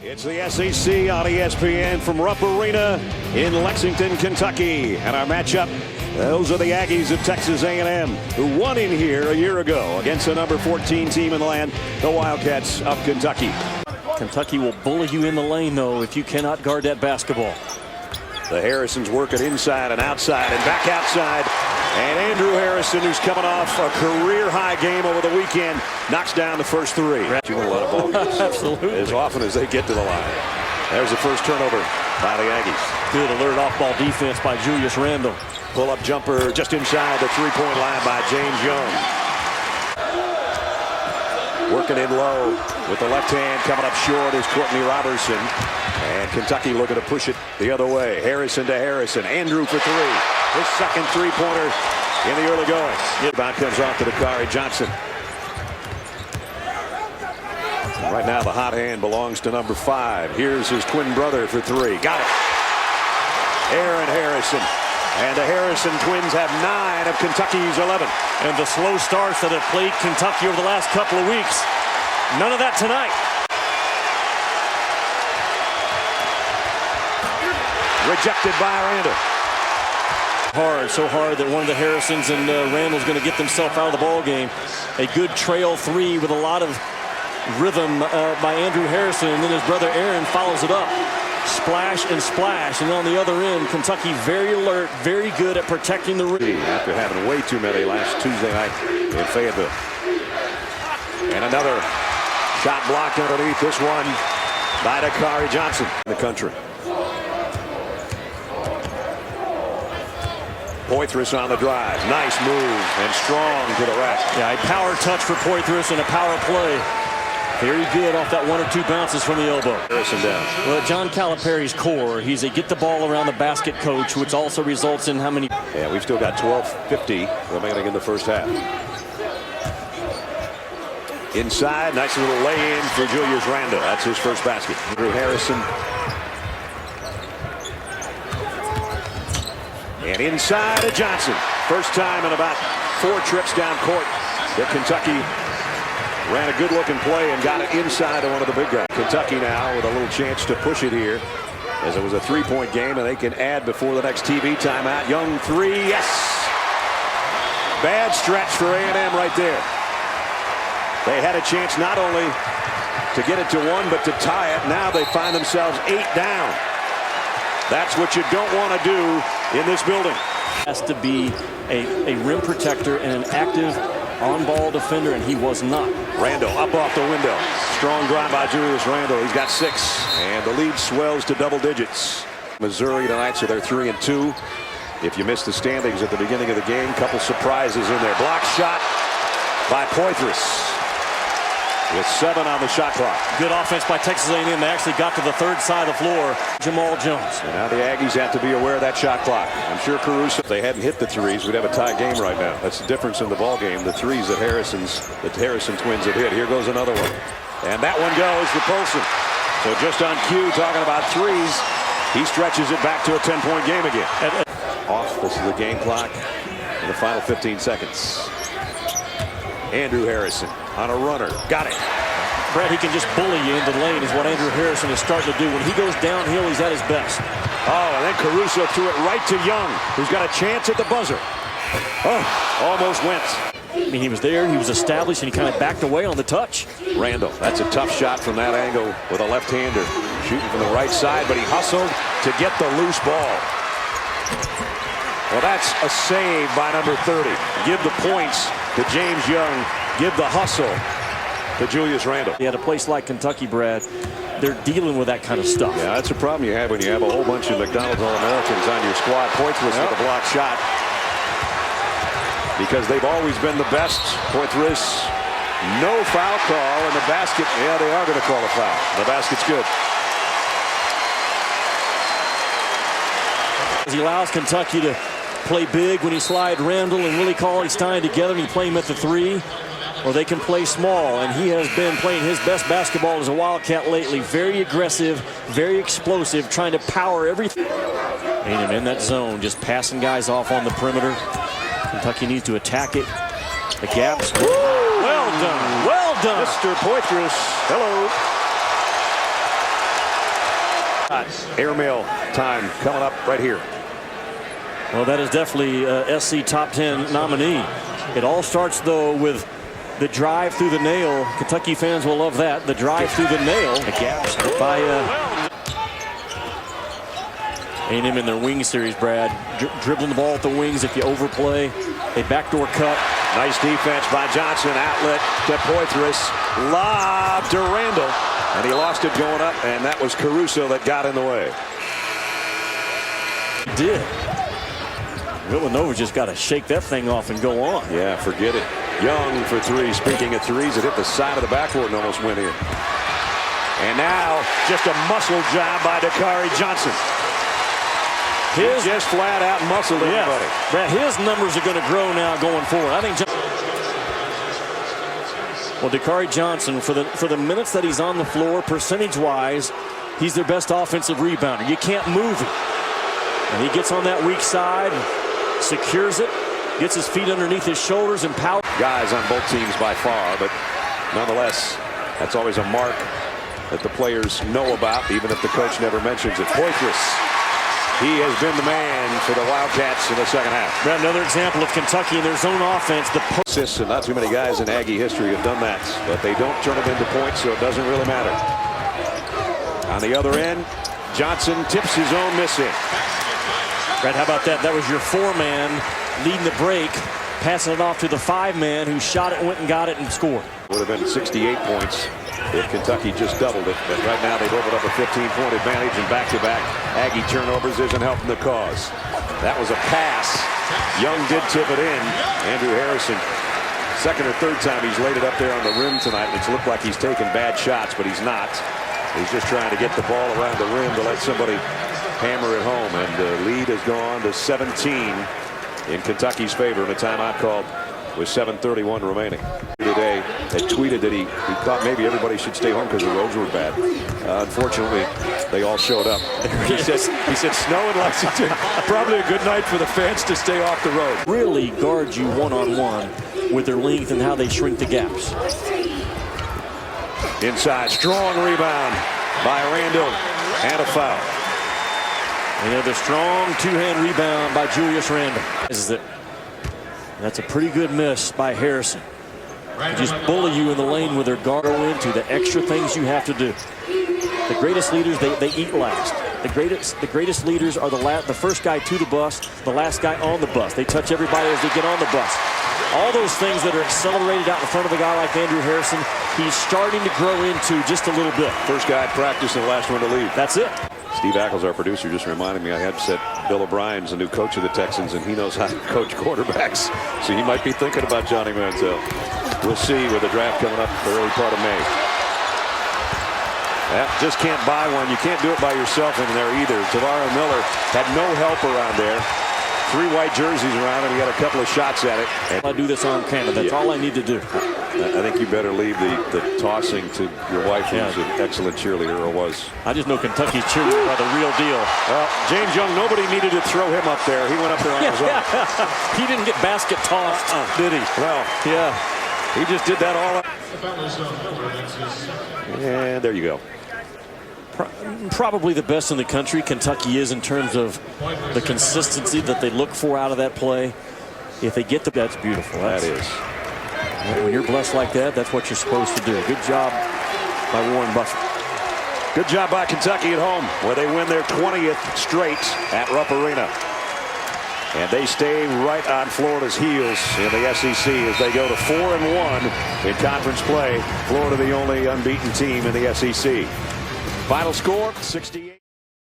It's the SEC on ESPN from Rupp Arena in Lexington, Kentucky. And our matchup, those are the Aggies of Texas A&M, who won in here a year ago against the number 14 team in the land, the Wildcats of Kentucky. Kentucky will bully you in the lane, though, if you cannot guard that basketball. The Harrisons work it inside and outside and back outside. And Andrew Harrison, who's coming off a career-high game over the weekend, knocks down the first three. You win a lot of ball games. Absolutely. As often as they get to the line. There's the first turnover by the Aggies. Good alert off-ball defense by Julius Randle. Pull-up jumper just inside the three-point line by James Young. Working in low with the left hand, coming up short is Courtney Robertson. And Kentucky looking to push it the other way. Harrison to Harrison. Andrew for three. His second three-pointer in the early going. Rebound comes off to Dakari Johnson. Right now the hot hand belongs to number 5. Here's his twin brother for three. Got it. Aaron Harrison. And the Harrison twins have 9 of Kentucky's 11. And the slow starts that have plagued Kentucky over the last couple of weeks. None of that tonight. Rejected by Randall. Hard, so hard that one of the Harrisons and Randall's going to get themselves out of the ball game. A good trail three with a lot of rhythm by Andrew Harrison, and then his brother Aaron follows it up. Splash and splash, and on the other end, Kentucky very alert, very good at protecting the rim. After having way too many last Tuesday night in Fayetteville. And another shot blocked underneath, this one by Dakari Johnson in the country. Poitras on the drive. Nice move and strong to the rack. Yeah, a power touch for Poitras and a power play. Very good off that 1 or 2 bounces from the elbow. Harrison down. Well, John Calipari's core, he's a get the ball around the basket coach, which also results in how many. Yeah, we've still got 12:50 remaining in the first half. Inside, nice little lay-in for Julius Randle. That's his first basket. Andrew Harrison. And inside to Johnson. First time in about 4 trips down court that Kentucky ran a good-looking play and got it inside to one of the big guys. Kentucky now with a little chance to push it here, as it was a 3-point game, and they can add before the next TV timeout. Young three, yes! Bad stretch for A&M right there. They had a chance not only to get it to 1, but to tie it. Now they find themselves 8 down. That's what you don't want to do in this building. Has to be a rim protector and an active on-ball defender, and he was not. Randle up off the window. Strong drive by Julius Randle. He's got 6, and the lead swells to double digits. Missouri tonight, so they're 3-2. If you missed the standings at the beginning of the game, couple surprises in there. Block shot by Poitras with 7 on the shot clock. Good offense by Texas A&M. They actually got to the 3rd side of the floor. Jamal Jones. And now the Aggies have to be aware of that shot clock. I'm sure Caruso, if they hadn't hit the threes, we'd have a tie game right now. That's the difference in the ball game. The threes that Harrison twins have hit. Here goes another one. And that one goes for Polson. So just on cue, talking about threes, he stretches it back to a 10-point game again. Off, this is the game clock in the final 15 seconds. Andrew Harrison on a runner. Got it. Brad, he can just bully you into the lane is what Andrew Harrison is starting to do. When he goes downhill, he's at his best. Oh, and then Caruso threw it right to Young, who's got a chance at the buzzer. Oh, almost went. I mean, he was there, he was established, and he kind of backed away on the touch. Randle, that's a tough shot from that angle with a left-hander. Shooting from the right side, but he hustled to get the loose ball. Well, that's a save by number 30. Give the points to James Young. Give the hustle to Julius Randle. At a place like Kentucky, Brad, they're dealing with that kind of stuff. Yeah, that's a problem you have when you have a whole bunch of McDonald's All-Americans on your squad. Poitras with a block shot. Because they've always been the best. Poitras, no foul call in the basket. Yeah, they are going to call a foul. The basket's good. He allows Kentucky to play big when he slides Randle and Willie Cauley-Stein together, and you play him at the 3, or they can play small, and he has been playing his best basketball as a Wildcat lately. Very aggressive, very explosive, trying to power everything. And in that zone, just passing guys off on the perimeter. Kentucky needs to attack it. The gaps. Woo! Well done. Well done. Mr. Poitras. Hello. Airmail time coming up right here. Well, that is definitely SC top 10 nominee. It all starts, though, with the drive through the nail. Kentucky fans will love that. The drive through the nail by A&M in their wing series, Brad. Dribbling the ball at the wings. If you overplay, a backdoor cut. Nice defense by Johnson. Outlet to Poitras. Lob to Randall. And he lost it going up, and that was Caruso that got in the way. He did. Villanova just got to shake that thing off and go on. Yeah, forget it. Young for three. Speaking of threes, it hit the side of the backboard and almost went in. And now just a muscle job by Dakari Johnson. He just flat out muscled everybody. Brad, his numbers are going to grow now going forward. I think. Well, Dakari Johnson, for the minutes that he's on the floor, percentage-wise, he's their best offensive rebounder. You can't move him. And he gets on that weak side, secures it, gets his feet underneath his shoulders, and power. Guys on both teams by far, but nonetheless, that's always a mark that the players know about, even if the coach never mentions it. Poitras, he has been the man for the Wildcats in the second half. Another example of Kentucky in their zone offense. Assists, and not too many guys in Aggie history have done that, but they don't turn it into points, so it doesn't really matter. On the other end, Johnson tips his own miss in. Brad, how about that? That was your four-man leading the break, passing it off to the five-man who shot it, went and got it, and scored. Would have been 68 points if Kentucky just doubled it. But right now they've opened up a 15-point advantage, and back-to-back Aggie turnovers isn't helping the cause. That was a pass. Young did tip it in. Andrew Harrison, second or third time he's laid it up there on the rim tonight. It's looked like he's taking bad shots, but he's not. He's just trying to get the ball around the rim to let somebody hammer it home, and the lead has gone to 17 in Kentucky's favor, and a timeout called with 7:31 remaining. Today had tweeted that he thought maybe everybody should stay home because the roads were bad. Unfortunately, they all showed up. He said snow in Lexington, probably a good night for the fans to stay off the road. Really guard you one-on-one with their length and how they shrink the gaps. Inside, strong rebound by Randall, and a foul. And the strong two-hand rebound by Julius Randall. That's a pretty good miss by Harrison. They just bully you in the lane with their guard into the extra things you have to do. The greatest leaders, they eat last. The greatest leaders are the first guy to the bus, the last guy on the bus. They touch everybody as they get on the bus. All those things that are accelerated out in front of a guy like Andrew Harrison, he's starting to grow into just a little bit. First guy at practice and the last one to leave. That's it. Steve Ackles, our producer, just reminded me I had said Bill O'Brien's the new coach of the Texans, and he knows how to coach quarterbacks. So he might be thinking about Johnny Manziel. We'll see with the draft coming up the early part of May. Just can't buy one. You can't do it by yourself in there either. Tavara Miller had no help around there. 3 white jerseys around him. He got a couple of shots at it. And I do this on camera. That's all I need to do. I think you better leave the tossing to your wife, who's an excellent cheerleader, or was. I just know Kentucky's cheerleader by the real deal. Well, James Young, nobody needed to throw him up there. He went up there on his own. He didn't get basket tossed, did he? Well, yeah. He just did that all up. And there you go. Probably the best in the country, Kentucky is, in terms of the consistency that they look for out of that play. If they get that's beautiful. That is. When you're blessed like that, that's what you're supposed to do. Good job by Warren Buffett. Good job by Kentucky at home, where they win their 20th straight at Rupp Arena. And they stay right on Florida's heels in the SEC as they go to 4-1 in conference play. Florida the only unbeaten team in the SEC. Final score, 68.